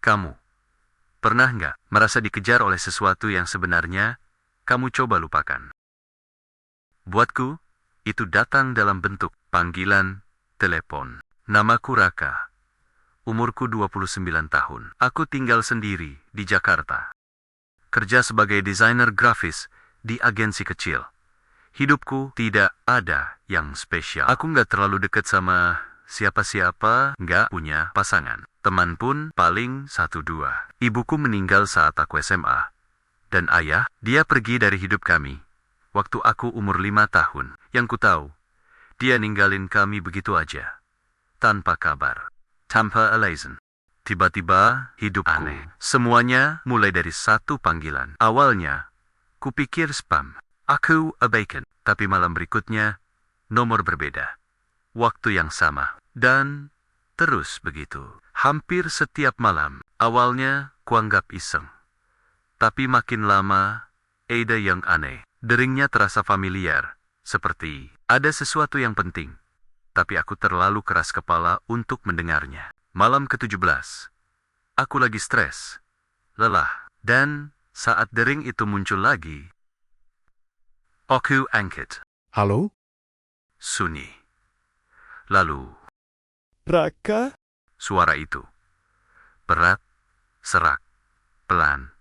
Kamu pernah nggak merasa dikejar oleh sesuatu yang sebenarnya kamu coba lupakan? Buatku, itu datang dalam bentuk panggilan telepon. Namaku Raka. Umurku 29 tahun. Aku tinggal sendiri di Jakarta. Kerja sebagai desainer grafis di agensi kecil. Hidupku tidak ada yang spesial. Aku nggak terlalu dekat sama siapa-siapa, nggak punya pasangan. Teman pun paling 1-2. Ibuku meninggal saat aku SMA. Dan ayah, dia pergi dari hidup kami waktu aku umur 5 tahun. Yang ku tahu, dia ninggalin kami begitu aja. Tanpa kabar. Tanpa alasan. Tiba-tiba, hidupku aneh. Semuanya mulai dari satu panggilan. Awalnya, kupikir spam. Aku abaikan. Tapi malam berikutnya, nomor berbeda. Waktu yang sama. Dan terus begitu. Hampir setiap malam. Awalnya, kuanggap iseng. Tapi makin lama, ada yang aneh. Deringnya terasa familiar. Seperti ada sesuatu yang penting. Tapi aku terlalu keras kepala untuk mendengarnya. Malam ke-17. Aku lagi stres, lelah, dan saat dering itu muncul lagi, aku angkat. Halo? Sunyi. Lalu, Raka? suara itu. Berat, serak, pelan.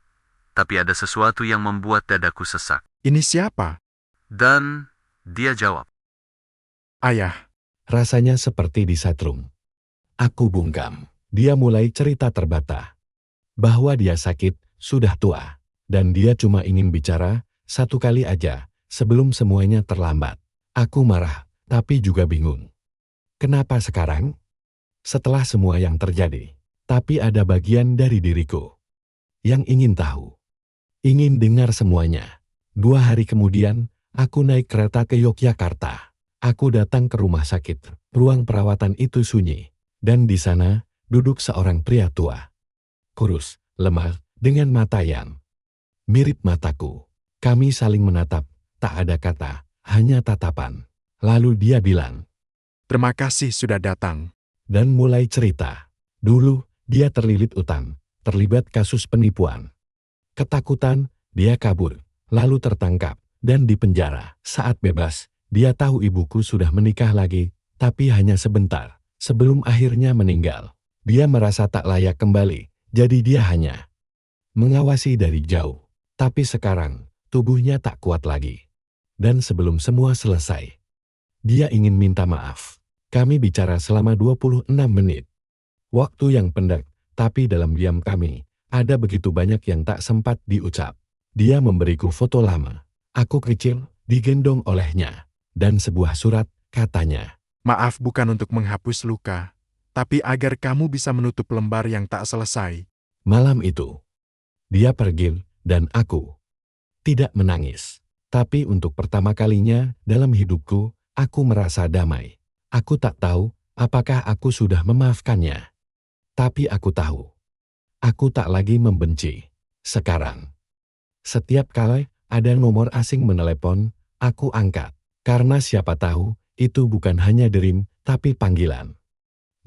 Tapi ada sesuatu yang membuat dadaku sesak. Ini siapa? Dan dia jawab. Ayah. Rasanya seperti disetrum. Aku bungkam. Dia mulai cerita terbata. Bahwa dia sakit, sudah tua. Dan dia cuma ingin bicara, satu kali aja, sebelum semuanya terlambat. Aku marah, tapi juga bingung. Kenapa sekarang? Setelah semua yang terjadi. Tapi ada bagian dari diriku yang ingin tahu. Ingin dengar semuanya. 2 hari kemudian, aku naik kereta ke Yogyakarta. Aku datang ke rumah sakit. Ruang perawatan itu sunyi. Dan di sana, duduk seorang pria tua. Kurus, lemah, dengan mata yang mirip mataku. Kami saling menatap, tak ada kata, hanya tatapan. Lalu dia bilang, Terima kasih sudah datang. dan mulai cerita. Dulu, dia terlilit utang, terlibat kasus penipuan. Ketakutan, dia kabur, lalu tertangkap, dan dipenjara. Saat bebas, dia tahu ibuku sudah menikah lagi, tapi hanya sebentar, sebelum akhirnya meninggal. Dia merasa tak layak kembali, jadi dia hanya mengawasi dari jauh. Tapi sekarang, tubuhnya tak kuat lagi. Dan sebelum semua selesai, dia ingin minta maaf. Kami bicara selama 26 menit. Waktu yang pendek, tapi dalam diam kami, ada begitu banyak yang tak sempat diucap. Dia memberiku foto lama. Aku kecil, digendong olehnya. Dan sebuah surat, katanya. Maaf bukan untuk menghapus luka, tapi agar kamu bisa menutup lembar yang tak selesai. Malam itu, dia pergi, dan aku tidak menangis. Tapi untuk pertama kalinya dalam hidupku, aku merasa damai. Aku tak tahu apakah aku sudah memaafkannya. Tapi aku tahu, aku tak lagi membenci. Sekarang, setiap kali ada nomor asing menelepon, aku angkat. Karena siapa tahu, itu bukan hanya derim, tapi panggilan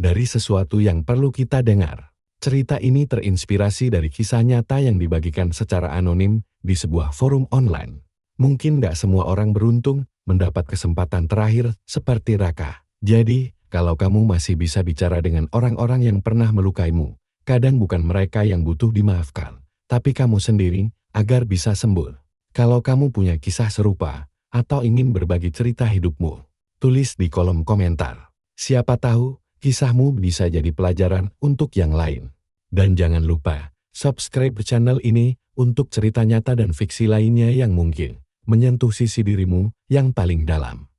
dari sesuatu yang perlu kita dengar. Cerita ini terinspirasi dari kisah nyata yang dibagikan secara anonim di sebuah forum online. Mungkin gak semua orang beruntung mendapat kesempatan terakhir seperti Raka. Jadi, kalau kamu masih bisa bicara dengan orang-orang yang pernah melukaimu, kadang bukan mereka yang butuh dimaafkan, tapi kamu sendiri, agar bisa sembuh. Kalau kamu punya kisah serupa, atau ingin berbagi cerita hidupmu, tulis di kolom komentar. Siapa tahu, kisahmu bisa jadi pelajaran untuk yang lain. Dan jangan lupa, subscribe channel ini untuk cerita nyata dan fiksi lainnya yang mungkin menyentuh sisi dirimu yang paling dalam.